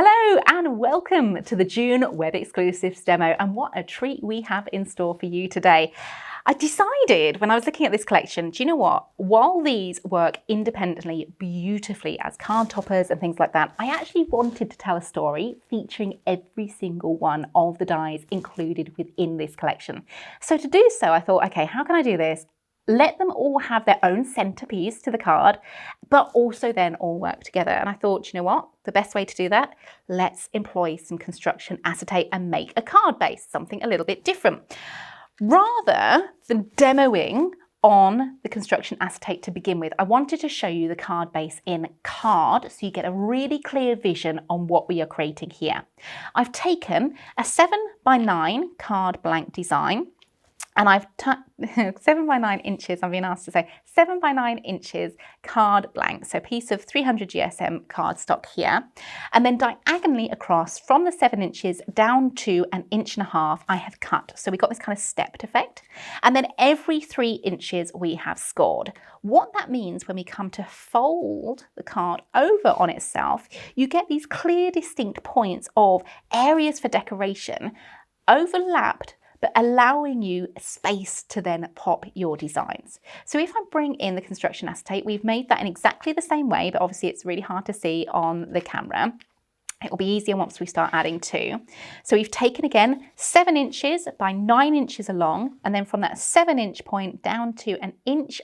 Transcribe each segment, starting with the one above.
Hello and welcome to the June Web Exclusives demo, and what a treat we have in store for you today. I decided when I was looking at this collection, do you know what? While these work independently beautifully as card toppers and things like that, I actually wanted to tell a story featuring every single one of the dies included within this collection. So to do so, I thought, okay, how can I do this? Let them all have their own centerpiece to the card, but also then all work together. And I thought, you know what? The best way to do that, let's employ some construction acetate and make a card base, something a little bit different. Rather than demoing on the construction acetate to begin with, I wanted to show you the card base in card so you get a really clear vision on what we are creating here. I've taken a 7x9 card blank design, and I've 7x9 inches, I've been asked to say 7x9 inches card blank, so a piece of 300 GSM cardstock here. And then diagonally across from the 7 inches down to 1.5 inches, I have cut. So we got this kind of stepped effect. And then every 3 inches we have scored. What that means when we come to fold the card over on itself, you get these clear, distinct points of areas for decoration overlapped, but allowing you space to then pop your designs. So if I bring in the construction acetate, we've made that in exactly the same way, but obviously it's really hard to see on the camera. It will be easier once we start adding two. So we've taken again 7 inches by 9 inches along, and then from that 7-inch point down to 1.5 inches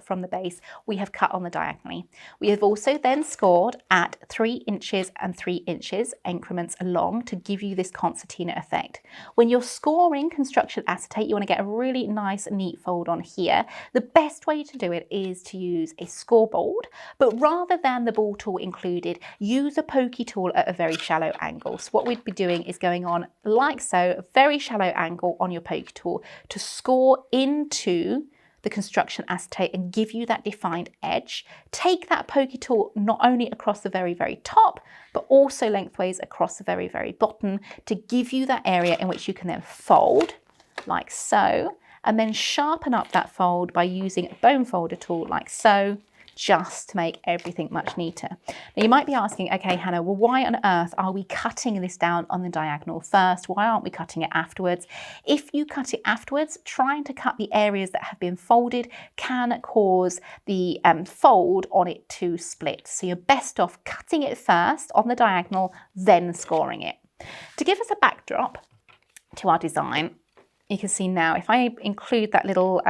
from the base, we have cut on the diagonally. We have also then scored at 3 inches and 3 inches increments along to give you this concertina effect. When you're scoring construction acetate, you want to get a really nice neat fold on here. The best way to do it is to use a scoreboard, but rather than the ball tool included, use a pokey tool at a very shallow angle. So what we'd be doing is going on like so, a very shallow angle on your pokey tool to score into the construction acetate and give you that defined edge. Take that pokey tool not only across the very, very top, but also lengthways across the very, very bottom to give you that area in which you can then fold like so, and then sharpen up that fold by using a bone folder tool like so, just to make everything much neater. Now you might be asking, okay, Hannah, well, why on earth are we cutting this down on the diagonal first? Why aren't we cutting it afterwards? If you cut it afterwards, trying to cut the areas that have been folded can cause the fold on it to split. So you're best off cutting it first on the diagonal, then scoring it. To give us a backdrop to our design, you can see now, if I include that little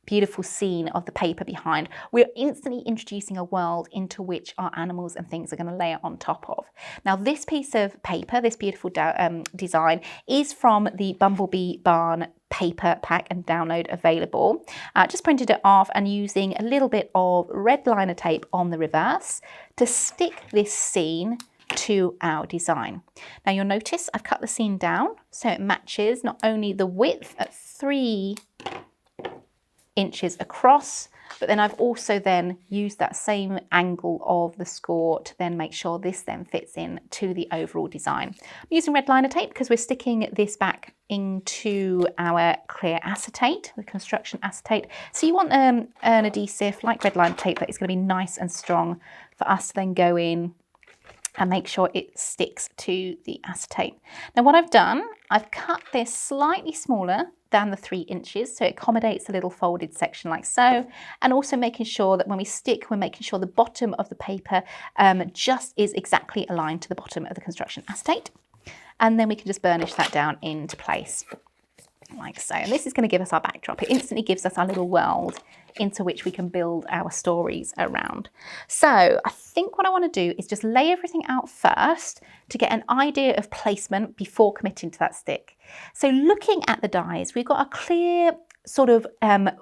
beautiful scene of the paper behind, we're instantly introducing a world into which our animals and things are going to layer on top of. Now this piece of paper, this beautiful design, is from the Bumblebee Barn paper pack and download available. Just printed it off and using a little bit of red liner tape on the reverse to stick this scene to our design. Now you'll notice I've cut the scene down so it matches not only the width at 3 inches across, but then I've also then used that same angle of the score to then make sure this then fits in to the overall design. I'm using red liner tape because we're sticking this back into our clear acetate, the construction acetate. So you want an adhesive like red liner tape that is going to be nice and strong for us to then go in and make sure it sticks to the acetate. Now what I've done, I've cut this slightly smaller than the 3 inches so it accommodates a little folded section like so, and also making sure that when we stick, we're making sure the bottom of the paper just is exactly aligned to the bottom of the construction acetate, and then we can just burnish that down into place like so. And this is going to give us our backdrop. It instantly gives us our little world into which we can build our stories around. So I think what I want to do is just lay everything out first to get an idea of placement before committing to that stick. So looking at the dies, we've got a clear sort of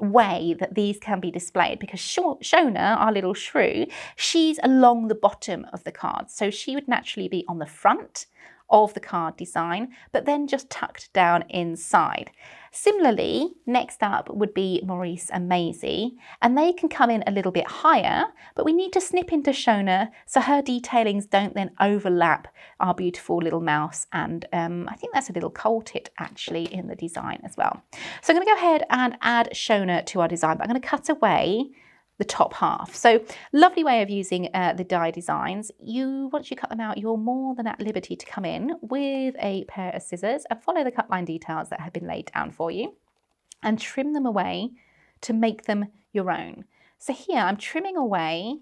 way that these can be displayed, because Shona, our little shrew, she's along the bottom of the card. So she would naturally be on the front of the card design, but then just tucked down inside. Similarly, next up would be Maurice and Maisie, and they can come in a little bit higher, but we need to snip into Shona so her detailings don't then overlap our beautiful little mouse, and I think that's a little coal tit actually in the design as well. So I'm going to go ahead and add Shona to our design, but I'm going to cut away the top half. So lovely way of using the die designs. Once you cut them out, you're more than at liberty to come in with a pair of scissors and follow the cut line details that have been laid down for you and trim them away to make them your own. So here I'm trimming away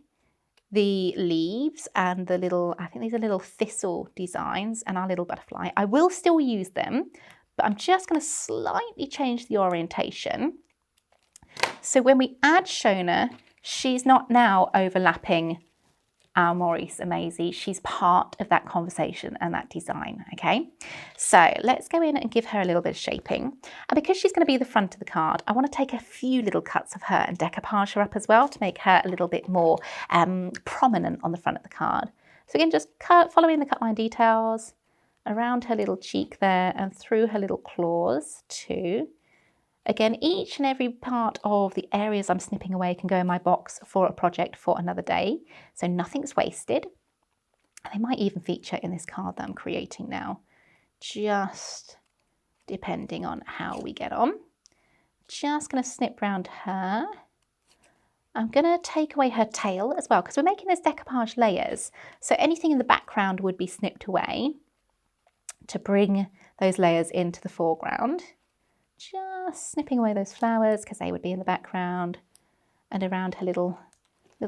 the leaves and the little, I think these are little thistle designs and our little butterfly. I will still use them, but I'm just going to slightly change the orientation. So when we add Shona, she's not now overlapping our Maurice and Maisie. She's part of that conversation and that design, okay? So let's go in and give her a little bit of shaping. And because she's going to be the front of the card, I want to take a few little cuts of her and decoupage her up as well to make her a little bit more prominent on the front of the card. So again, just following the cut line details around her little cheek there and through her little claws too. Again, each and every part of the areas I'm snipping away can go in my box for a project for another day. So nothing's wasted. And they might even feature in this card that I'm creating now, just depending on how we get on. Just going to snip round her. I'm going to take away her tail as well because we're making those decoupage layers. So anything in the background would be snipped away to bring those layers into the foreground. Just snipping away those flowers because they would be in the background and around her little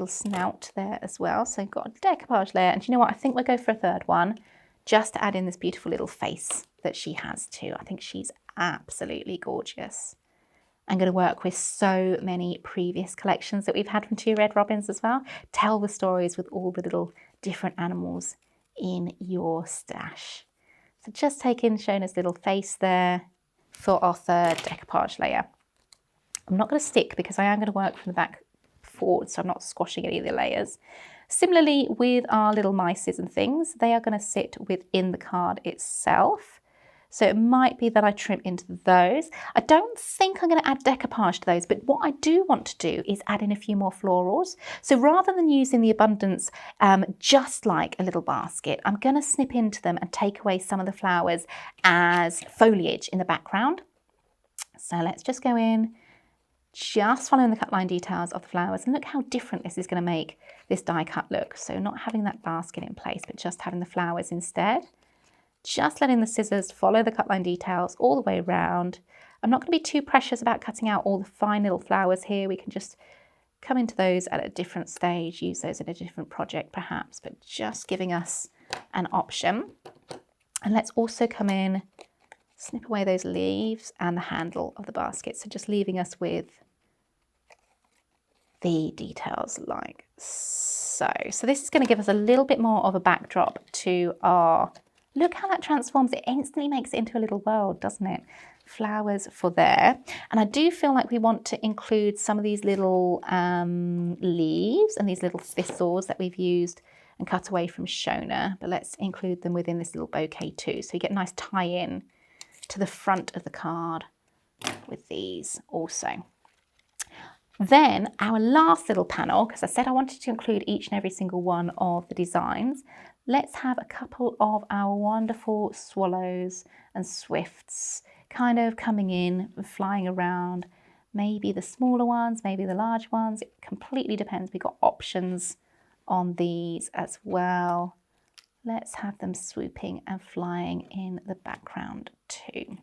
snout there as well. So I've got a decoupage layer, and do you know what? I think we'll go for a third one just to add in this beautiful little face that she has too. I think she's absolutely gorgeous. I'm going to work with so many previous collections that we've had from Two Red Robins as well. Tell the stories with all the little different animals in your stash. So just take in Shona's little face there for our third decoupage layer. I'm not going to stick because I am going to work from the back forward, so I'm not squashing any of the layers. Similarly with our little mices and things, they are going to sit within the card itself. So it might be that I trim into those. I don't think I'm going to add decoupage to those, but what I do want to do is add in a few more florals. So rather than using the abundance just like a little basket, I'm going to snip into them and take away some of the flowers as foliage in the background. So let's just go in, just following the cut line details of the flowers, and look how different this is going to make this die cut look. So not having that basket in place, but just having the flowers instead. Just letting the scissors follow the cut line details all the way around. I'm not going to be too precious about cutting out all the fine little flowers here. We can just come into those at a different stage, use those in a different project perhaps, but just giving us an option. And let's also come in, snip away those leaves and the handle of the basket. So just leaving us with the details like so. So this is going to give us a little bit more of a backdrop to our, look how that transforms. It instantly makes it into a little world, doesn't it? Flowers for there. And I do feel like we want to include some of these little leaves and these little thistles that we've used and cut away from Shona, but let's include them within this little bouquet too. So you get a nice tie-in to the front of the card with these also. Then our last little panel, because I said I wanted to include each and every single one of the designs, let's have a couple of our wonderful swallows and swifts kind of coming in and flying around. Maybe the smaller ones, maybe the large ones. It completely depends. We've got options on these as well. Let's have them swooping and flying in the background too.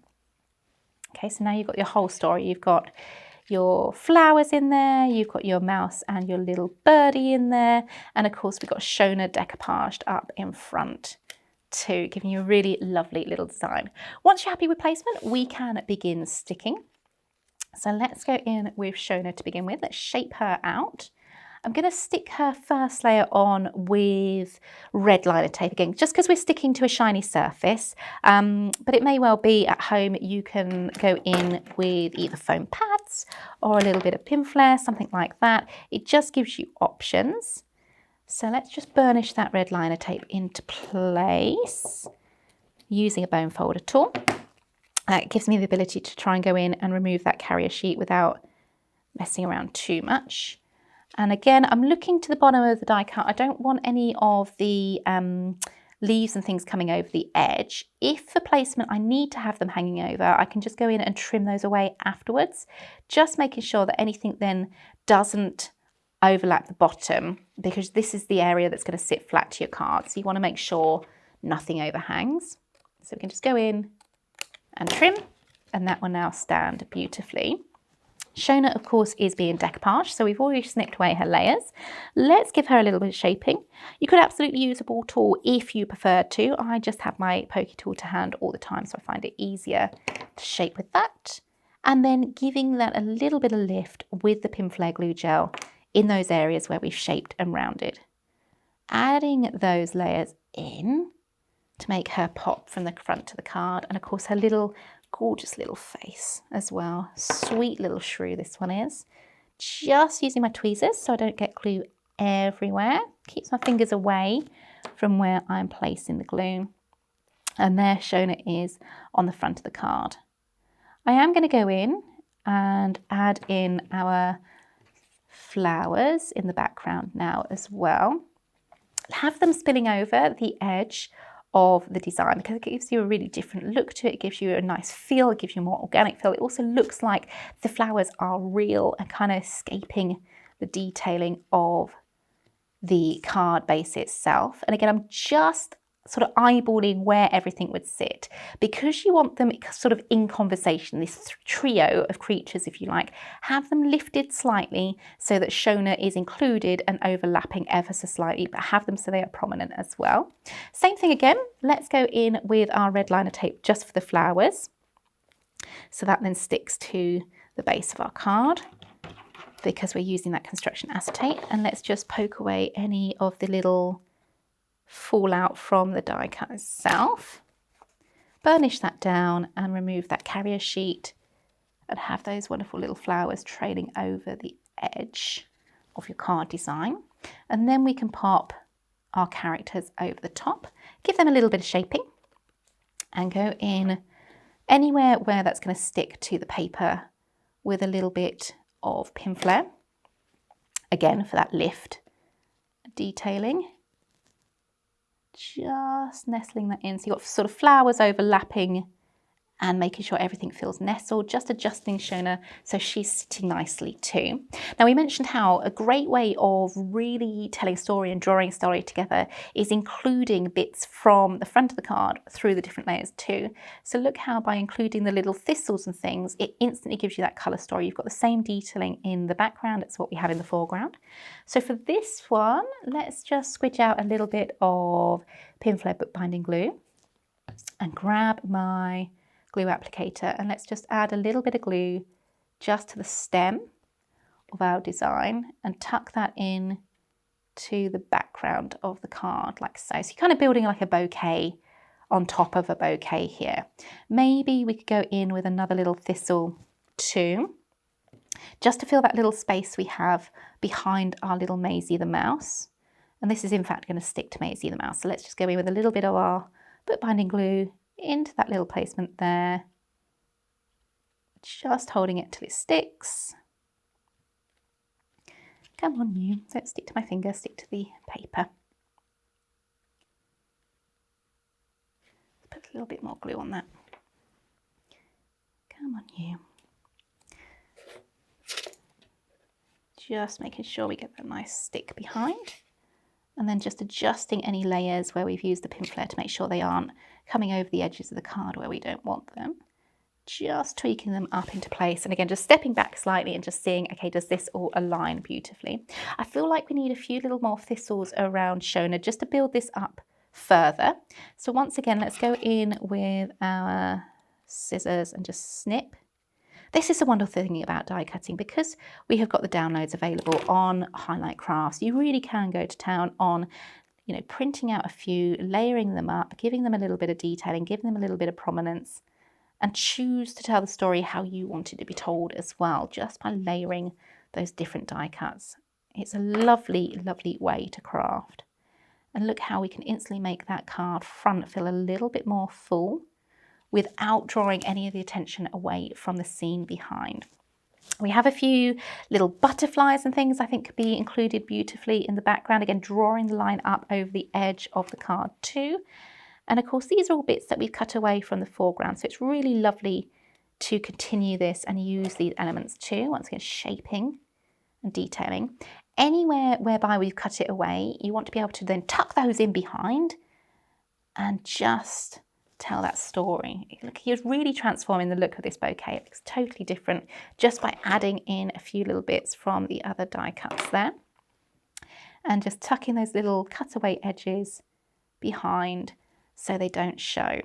Okay, so now you've got your whole story. You've got your flowers in there, you've got your mouse and your little birdie in there, and of course we've got Shona decoupaged up in front too, giving you a really lovely little design. Once you're happy with placement, we can begin sticking. So let's go in with Shona to begin with. Let's shape her out. I'm going to stick her first layer on with red liner tape again, just because we're sticking to a shiny surface, but it may well be at home you can go in with either foam pads or a little bit of Pinflair, something like that. It just gives you options. So let's just burnish that red liner tape into place using a bone folder tool. It gives me the ability to try and go in and remove that carrier sheet without messing around too much. And again, I'm looking to the bottom of the die cut. I don't want any of the leaves and things coming over the edge. If for placement I need to have them hanging over, I can just go in and trim those away afterwards, just making sure that anything then doesn't overlap the bottom, because this is the area that's going to sit flat to your card. So you want to make sure nothing overhangs. So we can just go in and trim, and that will now stand beautifully. Shona, of course, is being decoupage, so we've already snipped away her layers. Let's give her a little bit of shaping. You could absolutely use a ball tool if you prefer to. I just have my pokey tool to hand all the time, so I find it easier to shape with that. And then giving that a little bit of lift with the Pinflair glue gel in those areas where we've shaped and rounded. Adding those layers in to make her pop from the front to the card, and of course her little gorgeous little face as well. Sweet little shrew this one is. Just using my tweezers so I don't get glue everywhere. Keeps my fingers away from where I'm placing the glue. And there Shona is on the front of the card. I am going to go in and add in our flowers in the background now as well. Have them spilling over the edge of the design, because it gives you a really different look to it. It gives you a nice feel, it gives you a more organic feel. It also looks like the flowers are real and kind of escaping the detailing of the card base itself. And again, I'm just sort of eyeballing where everything would sit, because you want them sort of in conversation, this trio of creatures, if you like. Have them lifted slightly so that Shona is included and overlapping ever so slightly, but have them so they are prominent as well. Same thing again, let's go in with our red liner tape just for the flowers. So that then sticks to the base of our card, because we're using that construction acetate. And let's just poke away any of the little fallout from the die cut itself. Burnish that down and remove that carrier sheet, and have those wonderful little flowers trailing over the edge of your card design. And then we can pop our characters over the top, give them a little bit of shaping, and go in anywhere where that's going to stick to the paper with a little bit of Pinflair, again for that lift detailing. Just nestling that in, so you've got sort of flowers overlapping and making sure everything feels nestled, just adjusting Shona so she's sitting nicely too. Now, we mentioned how a great way of really telling a story and drawing a story together is including bits from the front of the card through the different layers too. So look how by including the little thistles and things, it instantly gives you that colour story. You've got the same detailing in the background, it's what we have in the foreground. So for this one, let's just squidge out a little bit of Pinflair bookbinding glue and grab my glue applicator, and let's just add a little bit of glue just to the stem of our design and tuck that in to the background of the card like so. So you're kind of building like a bouquet on top of a bouquet here. Maybe we could go in with another little thistle too, just to fill that little space we have behind our little Maisie the mouse. And this is in fact going to stick to Maisie the mouse. So let's just go in with a little bit of our bookbinding glue into that little placement there, just holding it till it sticks. Come on you, don't stick to my finger, stick to the paper. Put a little bit more glue on that. Come on you. Just making sure we get that nice stick behind, and then just adjusting any layers where we've used the Pinflair to make sure they aren't coming over the edges of the card where we don't want them. Just tweaking them up into place, and again just stepping back slightly and just seeing, okay, does this all align beautifully? I feel like we need a few little more thistles around Shona just to build this up further. So once again, let's go in with our scissors and just snip. This is the wonderful thing about die cutting, because we have got the downloads available on Highlight Crafts. You really can go to town on, you know, printing out a few, layering them up, giving them a little bit of detailing, giving them a little bit of prominence, and choose to tell the story how you want it to be told as well, just by layering those different die cuts. It's a lovely, lovely way to craft. And look how we can instantly make that card front feel a little bit more full without drawing any of the attention away from the scene behind. We have a few little butterflies and things I think could be included beautifully in the background, again drawing the line up over the edge of the card too. And of course these are all bits that we've cut away from the foreground, so it's really lovely to continue this and use these elements too, once again shaping and detailing. anywhere whereby we've cut it away, you want to be able to then tuck those in behind and just tell that story. Look, he's really transforming the look of this bouquet. It looks totally different just by adding in a few little bits from the other die cuts there. And just tucking those little cutaway edges behind so they don't show.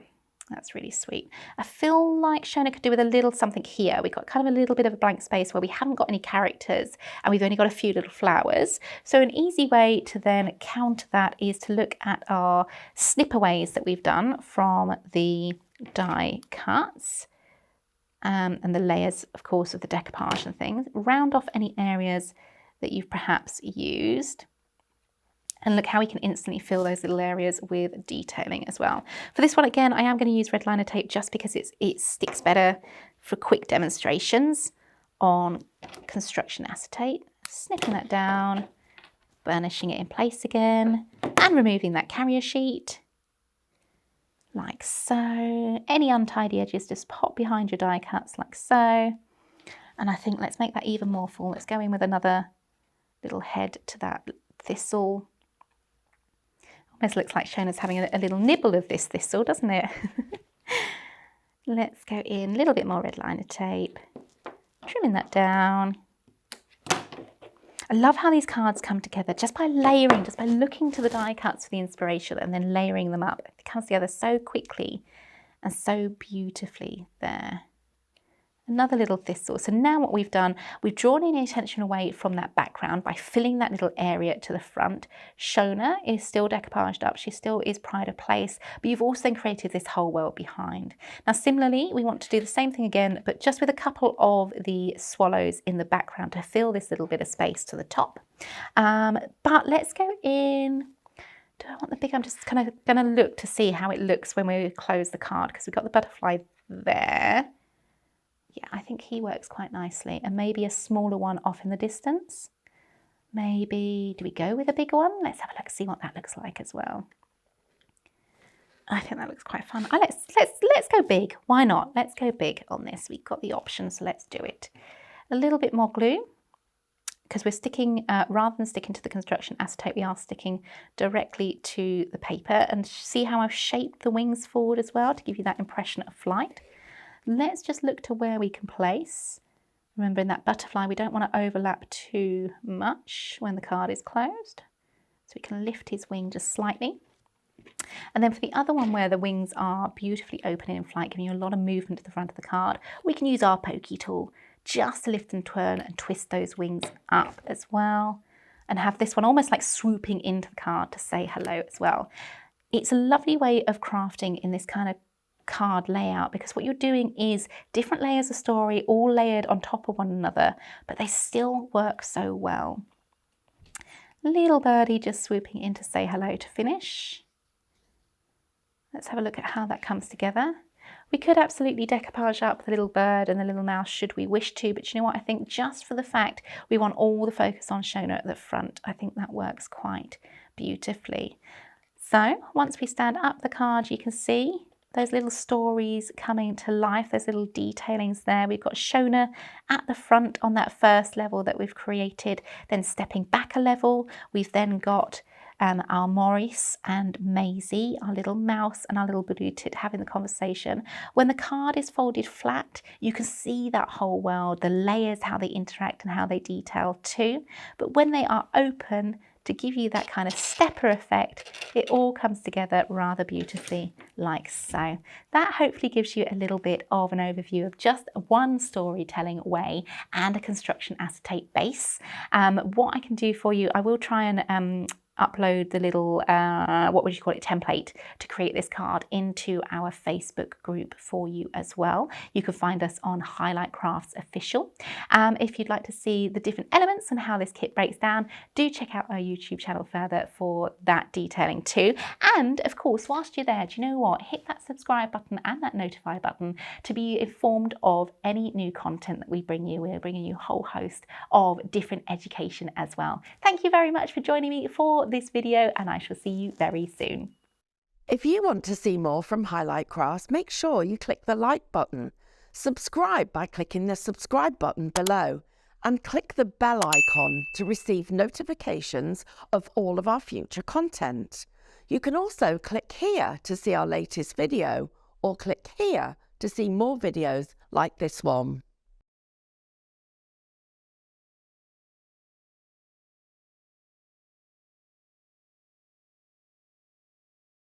That's really sweet. I feel like Shona could do with a little something here. We've got kind of a little bit of a blank space where we haven't got any characters and we've only got a few little flowers. So an easy way to then counter that is to look at our snip-aways that we've done from the die cuts and the layers, of course, of the decoupage and things. Round off any areas that you've perhaps used. And look how we can instantly fill those little areas with detailing as well. For this one, again, I am going to use red liner tape just because it sticks better for quick demonstrations on construction acetate. Snipping that down, burnishing it in place again, and removing that carrier sheet, like so. Any untidy edges, just pop behind your die cuts like so. And I think let's make that even more full. Let's go in with another little head to that thistle. Almost looks like Shona's having a little nibble of this thistle, doesn't it? Let's go in a little bit more red liner tape, trimming that down. I love how these cards come together just by layering, just by looking to the die cuts for the inspiration and then layering them up. It comes together so quickly and so beautifully there. Another little thistle. So now what we've done, we've drawn any attention away from that background by filling that little area to the front. Shona is still decoupaged up. She still is pride of place, but you've also then created this whole world behind. Now, similarly, we want to do the same thing again, but just with a couple of the swallows in the background to fill this little bit of space to the top. But let's go in. Do I want the big? I'm just kind of going to look to see how it looks when we close the card because we've got the butterfly there. Yeah, I think he works quite nicely. And maybe a smaller one off in the distance. Maybe, do we go with a bigger one? Let's have a look, see what that looks like as well. I think that looks quite fun. Let's go big. Why not? Let's go big on this. We've got the option, so let's do it. A little bit more glue because we're sticking, rather than sticking to the construction acetate, we are sticking directly to the paper. And see how I've shaped the wings forward as well to give you that impression of flight. Let's just look to where we can place. Remember in that butterfly, we don't want to overlap too much when the card is closed. So we can lift his wing just slightly. And then for the other one where the wings are beautifully open in flight, giving you a lot of movement to the front of the card, we can use our pokey tool just to lift and twirl and twist those wings up as well. And have this one almost like swooping into the card to say hello as well. It's a lovely way of crafting in this kind of card layout because what you're doing is different layers of story all layered on top of one another, but they still work so well. Little birdie just swooping in to say hello to finish. Let's have a look at how that comes together. We could absolutely decoupage up the little bird and the little mouse should we wish to, but you know what, I think just for the fact we want all the focus on Shona at the front, I think that works quite beautifully. So once we stand up the card, you can see those little stories coming to life, those little detailings there. We've got Shona at the front on that first level that we've created, then stepping back a level. We've then got our Maurice and Maisie, our little mouse and our little Blue Tit having the conversation. When the card is folded flat, you can see that whole world, the layers, how they interact and how they detail too. But when they are open, to give you that kind of stepper effect, it all comes together rather beautifully like so. That hopefully gives you a little bit of an overview of just one storytelling way and a construction acetate base. What I can do for you, I will try and upload the little, what would you call it, template to create this card into our Facebook group for you as well. You can find us on Highlight Crafts Official. If you'd like to see the different elements and how this kit breaks down, do check out our YouTube channel further for that detailing too. And of course, whilst you're there, do you know what? Hit that subscribe button and that notify button to be informed of any new content that we bring you. We're bringing you a whole host of different education as well. Thank you very much for joining me for this video, and I shall see you very soon. If you want to see more from Highlight Crafts, make sure you click the like button. Subscribe by clicking the subscribe button below and click the bell icon to receive notifications of all of our future content. You can also click here to see our latest video, or click here to see more videos like this one.